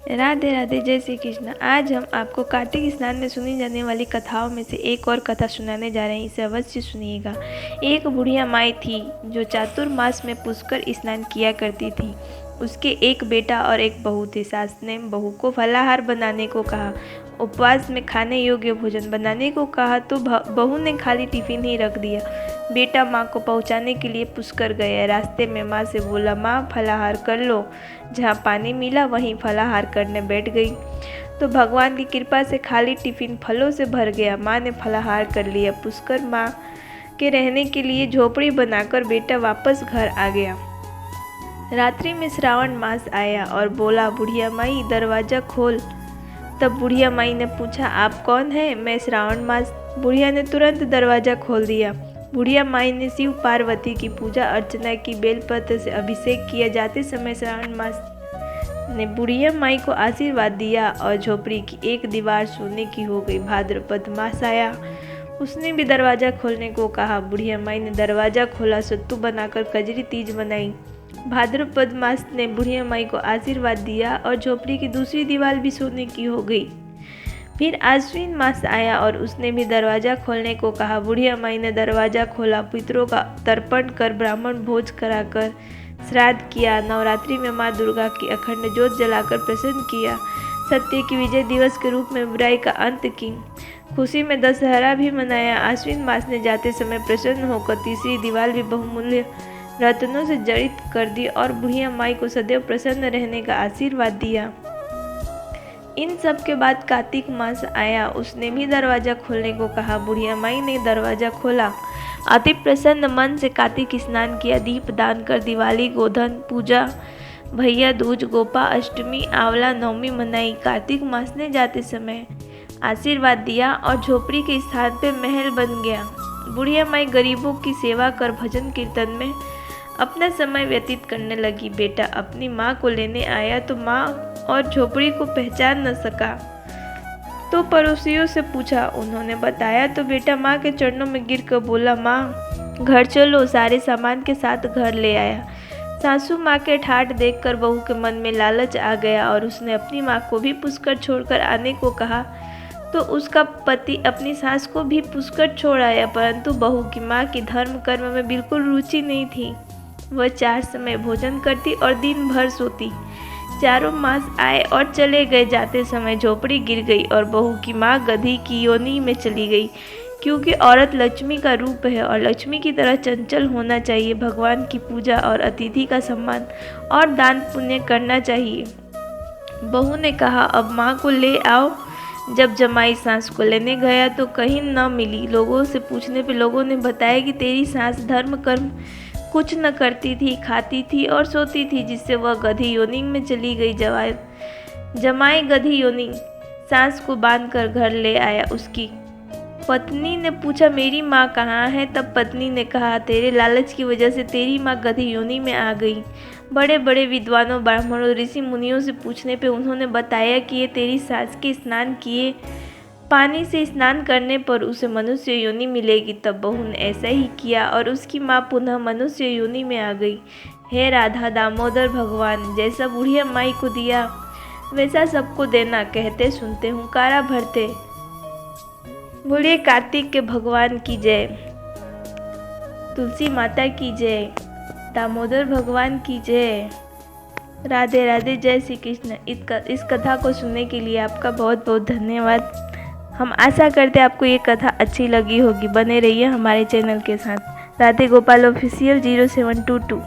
राधे राधे, जय श्री कृष्ण। आज हम आपको कार्तिक स्नान में सुनी जाने वाली कथाओं में से एक और कथा सुनाने जा रहे हैं। इसे अवश्य सुनिएगा। एक बुढ़िया माई थी जो चातुर्मास में पुष्कर स्नान किया करती थी। उसके एक बेटा और एक बहू थे। सास ने बहू को फलाहार बनाने को कहा, उपवास में खाने योग्य भोजन बनाने को कहा तो बहू ने खाली टिफिन ही रख दिया। बेटा माँ को पहुँचाने के लिए पुष्कर गया। रास्ते में माँ से बोला, माँ फलाहार कर लो। जहाँ पानी मिला वहीं फलाहार करने बैठ गई तो भगवान की कृपा से खाली टिफिन फलों से भर गया। माँ ने फलाहार कर लिया। पुष्कर माँ के रहने के लिए झोपड़ी बनाकर बेटा वापस घर आ गया। रात्रि में श्रावण मास आया और बोला, बुढ़िया माई दरवाज़ा खोल। तब बुढ़िया माई ने पूछा, आप कौन है? मैं श्रावण मास। बुढ़िया ने तुरंत दरवाज़ा खोल दिया। बुढ़िया माई ने शिव पार्वती की पूजा अर्चना की, बेलपत्र से अभिषेक किया। जाते समय श्रावण मास ने बुढ़िया माई को आशीर्वाद दिया और झोपड़ी की एक दीवार सोने की हो गई। भाद्रपद मास आया, उसने भी दरवाज़ा खोलने को कहा। बुढ़िया माई ने दरवाज़ा खोला, सत्तू बनाकर कजरी तीज बनाई। भाद्रपद मास ने बुढ़िया माई को आशीर्वाद दिया और झोपड़ी की दूसरी दीवार भी सोने की हो गई। फिर आश्विन मास आया और उसने भी दरवाज़ा खोलने को कहा। बुढ़िया माई ने दरवाज़ा खोला, पितरों का तर्पण कर ब्राह्मण भोज कराकर श्राद्ध किया। नवरात्रि में माँ दुर्गा की अखंड ज्योत जलाकर प्रसन्न किया। सत्य की विजय दिवस के रूप में बुराई का अंत की खुशी में दशहरा भी मनाया। आश्विन मास ने जाते समय प्रसन्न होकर तीसरी दीवार भी बहुमूल्य रत्नों से जड़ित कर दी और बुढ़िया माई को सदैव प्रसन्न रहने का आशीर्वाद दिया। इन सब के बाद कार्तिक मास आया, उसने भी दरवाज़ा खोलने को कहा। बुढ़िया माई ने दरवाज़ा खोला, अति प्रसन्न मन से कार्तिक स्नान किया। दीप दान कर दिवाली, गोधन पूजा, भैया दूज, गोपा अष्टमी, आंवला नवमी मनाई। कार्तिक मास ने जाते समय आशीर्वाद दिया और झोपड़ी के स्थान पे महल बन गया। बुढ़िया माई गरीबों की सेवा कर भजन कीर्तन में अपना समय व्यतीत करने लगी। बेटा अपनी माँ को लेने आया तो माँ और झोपड़ी को पहचान न सका तो पड़ोसियों से पूछा। उन्होंने बताया तो बेटा माँ के चरणों में गिरकर बोला, माँ घर चलो। सारे सामान के साथ घर ले आया। सासू माँ के ठाठ देखकर बहू के मन में लालच आ गया और उसने अपनी माँ को भी पुष्कर छोड़कर आने को कहा तो उसका पति अपनी सास को भी पुष्कर छोड़ आया। परंतु बहू की माँ की धर्म कर्म में बिल्कुल रुचि नहीं थी। वह 4 समय भोजन करती और दिन भर सोती। चारों मास आए और चले गए। जाते समय झोपड़ी गिर गई और बहू की माँ गधी की योनि में चली गई। क्योंकि औरत लक्ष्मी का रूप है और लक्ष्मी की तरह चंचल होना चाहिए। भगवान की पूजा और अतिथि का सम्मान और दान पुण्य करना चाहिए। बहू ने कहा, अब माँ को ले आओ। जब जमाई सास को लेने गया तो कहीं न मिली। लोगों से पूछने पे लोगों ने बताया कि तेरी सास धर्म कर्म कुछ न करती थी, खाती थी और सोती थी, जिससे वह गधी योनि में चली गई। जमाई गधी योनि सास को बांधकर घर ले आया। उसकी पत्नी ने पूछा, मेरी माँ कहाँ है? तब पत्नी ने कहा, तेरे लालच की वजह से तेरी माँ गधी योनि में आ गई। बड़े बड़े विद्वानों, ब्राह्मणों, ऋषि मुनियों से पूछने पे उन्होंने बताया कि ये तेरी सास के स्नान किए पानी से स्नान करने पर उसे मनुष्य योनि मिलेगी। तब बहू ने ऐसा ही किया और उसकी माँ पुनः मनुष्य योनि में आ गई। हे राधा दामोदर भगवान, जैसा बुढ़िया माई को दिया वैसा सबको देना। कहते सुनते हुंकारा भरते बोलिए कार्तिक के भगवान की जय, तुलसी माता की जय, दामोदर भगवान की जय। राधे राधे, जय श्री कृष्ण। इस कथा को सुनने के लिए आपका बहुत बहुत धन्यवाद। हम आशा करते हैं आपको ये कथा अच्छी लगी होगी। बने रहिए हमारे चैनल के साथ। राधे गोपाल ऑफिशियल 0722।